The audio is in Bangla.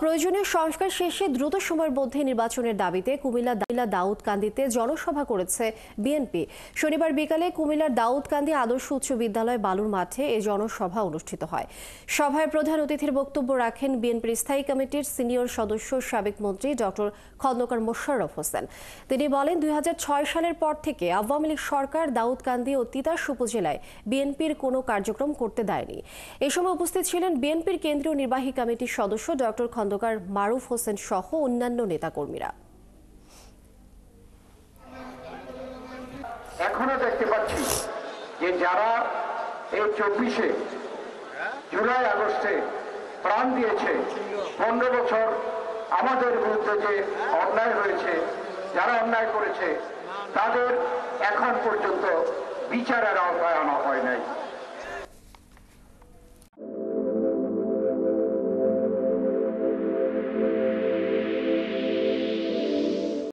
প্রয়োজনীয় সংস্কার শেষে দ্রুত সময়ের মধ্যে নির্বাচনের দাবিতে কুমিল্লা দাউদকান্দিতে জনসভা করেছে বিএনপি। শনিবার বিকালে কুমিল্লার দাউদকান্দি আদর্শ উচ্চ বিদ্যালয় বালুর মাঠে এ জনসভা অনুষ্ঠিত হয়। সভায় প্রধান অতিথির বক্তব্য রাখেন বিএনপির স্থায়ী কমিটির সিনিয়র সদস্য সাবেক মন্ত্রী ডক্টর খন্দকার মোশাররফ হোসেন। তিনি বলেন, ২০০৬ সালের পর থেকে আওয়ামী লীগ সরকার দাউদকান্দি ও তিতাস উপজেলায় বিএনপির কোনো কার্যক্রম করতে দেয়নি। এ সময় উপস্থিত ছিলেন বিএনপির কেন্দ্রীয় নির্বাহী কমিটির সদস্য ডক্টর খন্দকার মারুফ হোসেন সহ অন্যান্য নেতাকর্মীরা। এখনো দেখতে পাচ্ছি যে যারা এই 24শে জুলাই আগস্টে প্রাণ দিয়েছে, 15 বছর আমাদের বিরুদ্ধে যে অন্যায় হয়েছে, যারা অন্যায় করেছে তাদের এখন পর্যন্ত বিচারের আওতায় আনা হয় নাই।